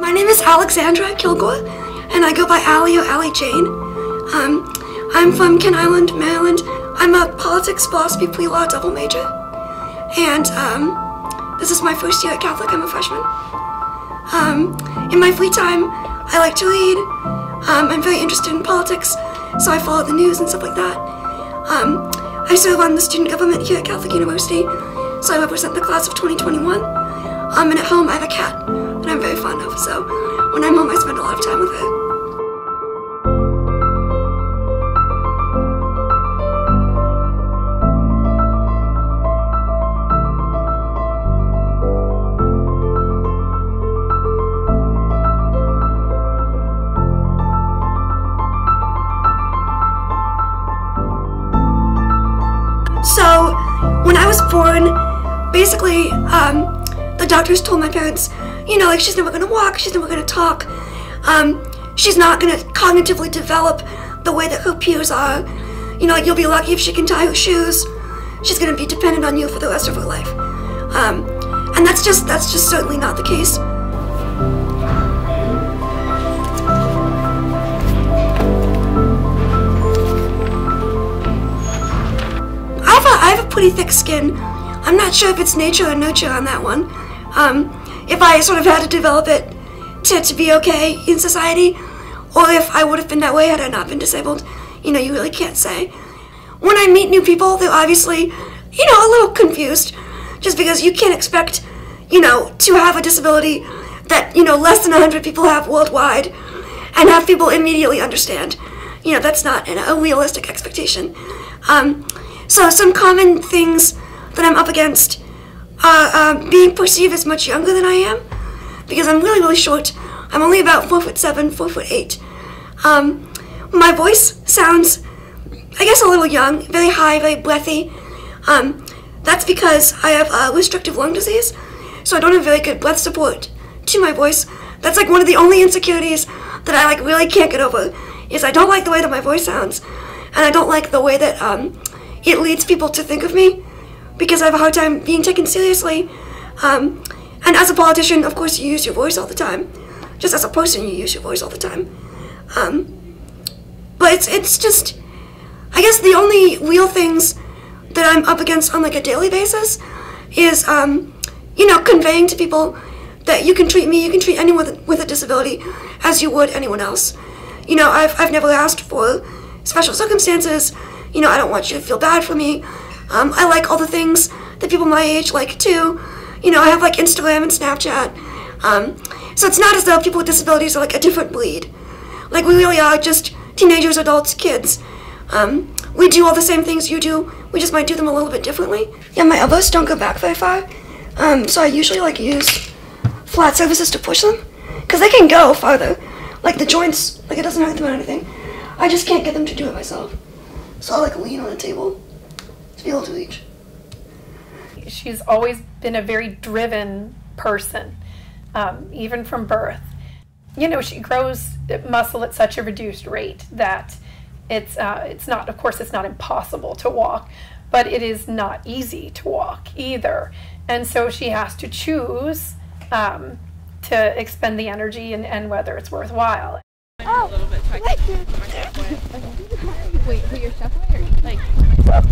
My name is Alexandra Kilgore, and I go by Allie or Allie Jane. I'm from Kent Island, Maryland. I'm a politics, philosophy, pre-law double major, and this is my first year at Catholic. I'm a freshman. In my free time, I like to read. I'm very interested in politics, so I follow the news and stuff like that. I serve on the student government here at Catholic University, so I represent the class of 2021. And at home I have a cat that I'm very fond of, so when I'm home I spend a lot of time with her. So, when I was born, basically, the doctors told my parents, you know, like, she's never gonna walk, she's never gonna talk, she's not gonna cognitively develop the way that her peers are. You know, like, you'll be lucky if she can tie her shoes. She's gonna be dependent on you for the rest of her life. And that's just certainly not the case. I have a pretty thick skin. I'm not sure if it's nature or nurture on that one. If I sort of had to develop it to be okay in society, or if I would have been that way had I not been disabled, you know, you really can't say. When I meet new people, they're obviously, you know, a little confused, just because you can't expect, you know, to have a disability that, you know, less than 100 people have worldwide, and have people immediately understand. You know, that's not a realistic expectation. So some common things that I'm up against are being perceived as much younger than I am, because I'm really, really short. I'm only about 4'7", 4'8". My voice sounds, I guess, a little young, very high, very breathy. That's because I have restrictive lung disease, so I don't have very good breath support to my voice. That's like one of the only insecurities that I like really can't get over, is I don't like the way that my voice sounds, and I don't like the way that it leads people to think of me, because I have a hard time being taken seriously. And as a politician, of course, you use your voice all the time. Just as a person, you use your voice all the time. But it's just, I guess the only real things that I'm up against on like a daily basis is, you know, conveying to people that you can treat me, you can treat anyone with a disability as you would anyone else. You know, I've never asked for special circumstances. You know, I don't want you to feel bad for me. I like all the things that people my age like too. You know, I have like Instagram and Snapchat. So it's not as though people with disabilities are like a different breed. Like, we really are just teenagers, adults, kids. We do all the same things you do. We just might do them a little bit differently. Yeah, my elbows don't go back very far. So I usually like use flat surfaces to push them, because they can go farther. Like the joints, like it doesn't hurt them or anything. I just can't get them to do it myself. So I'll like lean on a table to be able to reach. She's always been a very driven person, even from birth. You know, she grows muscle at such a reduced rate that it's not, of course, it's not impossible to walk, but it is not easy to walk either. And so she has to choose to expend the energy and whether it's worthwhile. Oh, a little bit wait, who you're shuffling or like? It works!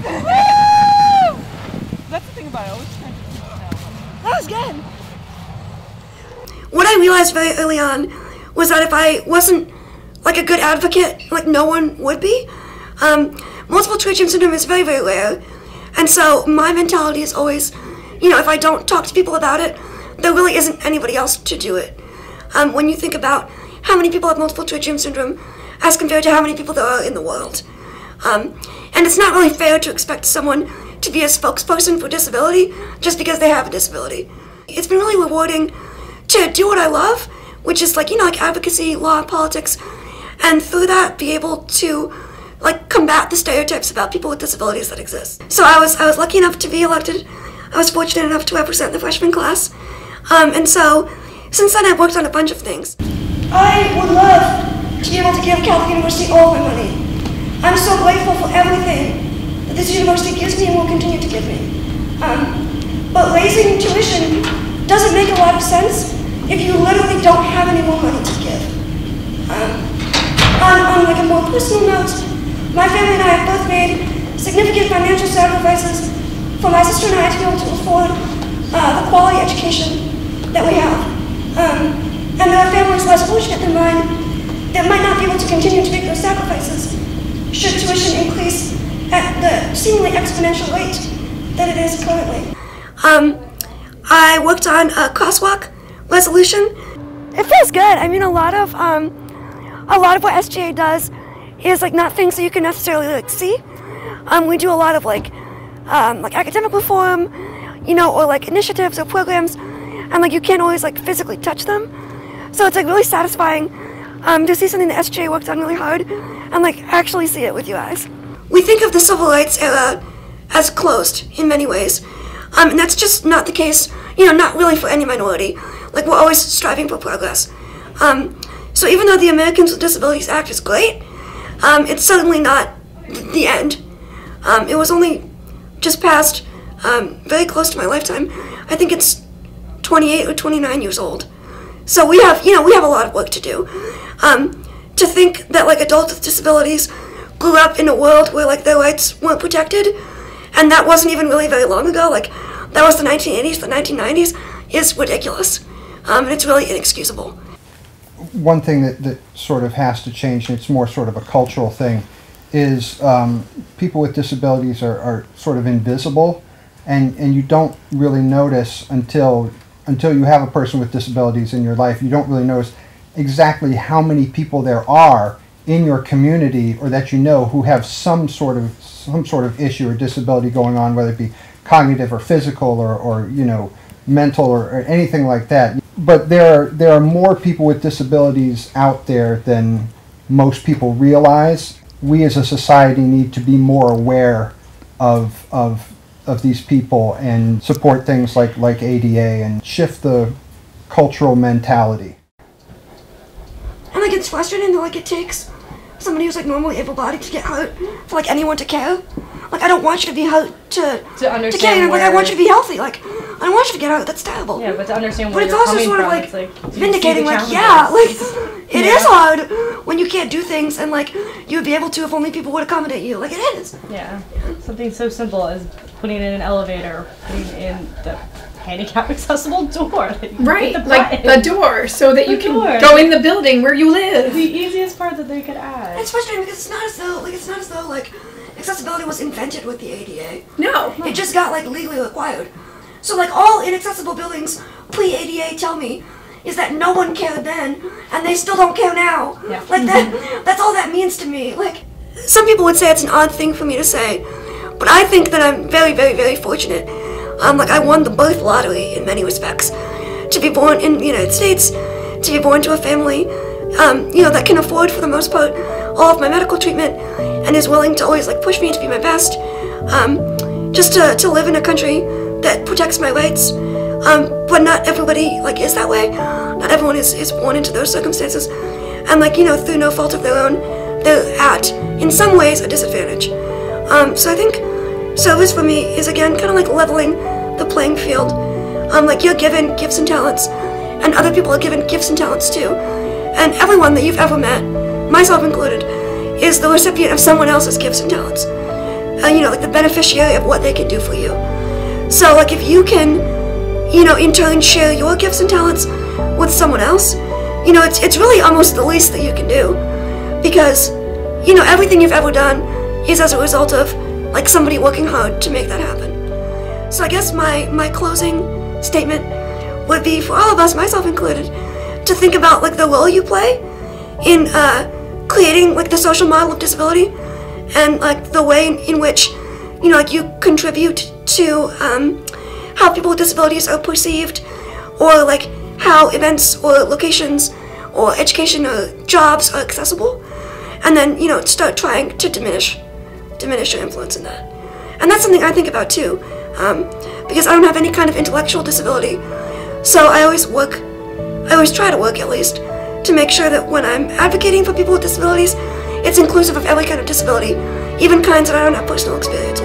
Woo! That's the thing about it. Always trying to That was good. What I realized very early on was that if I wasn't like a good advocate, like no one would be. Multiple twitching syndrome is very, very rare. And so my mentality is always, you know, if I don't talk to people about it, there really isn't anybody else to do it. When you think about how many people have multiple twitching syndrome as compared to how many people there are in the world. And it's not really fair to expect someone to be a spokesperson for disability just because they have a disability. It's been really rewarding to do what I love, which is like, you know, like advocacy, law, politics, and through that be able to like combat the stereotypes about people with disabilities that exist. So I was lucky enough to be elected. I was fortunate enough to represent the freshman class. And so since then I've worked on a bunch of things. I would love to be able to give Catholic University all my money. I'm so grateful for everything that this university gives me and will continue to give me. But raising tuition doesn't make a lot of sense if you literally don't have any more money to give. On like a more personal note, my family and I have both made significant financial sacrifices for my sister and I to be able to afford the quality education that we have. And there are families less fortunate than mine that might not be able to continue to make those sacrifices should tuition increase at the seemingly exponential rate that it is currently. I worked on a crosswalk resolution. It feels good. I mean, a lot of what SGA does is like not things that you can necessarily like see. We do a lot of like academic reform, you know, or like initiatives or programs, and like you can't always like physically touch them. So it's like really satisfying to see something that SGA worked on really hard and like actually see it with your eyes. We think of the civil rights era as closed in many ways, and that's just not the case. You know, not really for any minority. Like we're always striving for progress. So even though the Americans with Disabilities Act is great, it's certainly not the end. It was only just passed very close to my lifetime. I think it's 28 or 29 years old. So we have a lot of work to do. To think that like adults with disabilities grew up in a world where like their rights weren't protected, and that wasn't even really very long ago, like that was the 1980s, the 1990s, is ridiculous. And it's really inexcusable. One thing that sort of has to change, and it's more sort of a cultural thing, is people with disabilities are sort of invisible, and you don't really notice until you have a person with disabilities in your life. You don't really notice exactly how many people there are in your community or that you know who have some sort of issue or disability going on, whether it be cognitive or physical or you know, mental or anything like that. But there are more people with disabilities out there than most people realize. We as a society need to be more aware of these people and support things like ADA and shift the cultural mentality. And like it's frustrating that like it takes somebody who's like normally able-bodied to get hurt for like anyone to care. Like I don't want you to be hurt to care. Like I want you to be healthy. Like I don't want you to get hurt. That's terrible. Yeah, but to understand where but it's you're also coming sort of from, like, it's like vindicating. Like yeah, like it is hard when you can't do things, and like you would be able to if only people would accommodate you. Like it is. Yeah, something so simple as putting in an elevator, putting in the handicap accessible door. Right, like the door, so that you can go in the building where you live. The easiest part that they could add. It's frustrating because it's not as though accessibility was invented with the ADA. No. It just got like legally required. So like all inaccessible buildings pre-ADA tell me is that no one cared then, and they still don't care now. Yeah. Like that's all that means to me. Like some people would say it's an odd thing for me to say, but I think that I'm very, very, very fortunate. Like I won the birth lottery in many respects. To be born in the United States, to be born to a family, that can afford for the most part all of my medical treatment and is willing to always like push me to be my best. Just to live in a country that protects my rights. But not everybody like is that way. Not everyone is born into those circumstances. And like, through no fault of their own, they're at, in some ways, a disadvantage. So I think service for me is again kind of like leveling the playing field. Like you're given gifts and talents, and other people are given gifts and talents too. And everyone that you've ever met, myself included, is the recipient of someone else's gifts and talents. Like the beneficiary of what they can do for you. So like if you can, in turn share your gifts and talents with someone else, it's really almost the least that you can do. Because, everything you've ever done is as a result of like somebody working hard to make that happen. So I guess my closing statement would be for all of us, myself included, to think about like the role you play in creating like the social model of disability, and like the way in which you contribute to how people with disabilities are perceived, or like how events or locations or education or jobs are accessible, and then start trying to diminish your influence in that. And that's something I think about too, because I don't have any kind of intellectual disability, so I always try to work at least to make sure that when I'm advocating for people with disabilities, it's inclusive of every kind of disability, even kinds that I don't have personal experience with.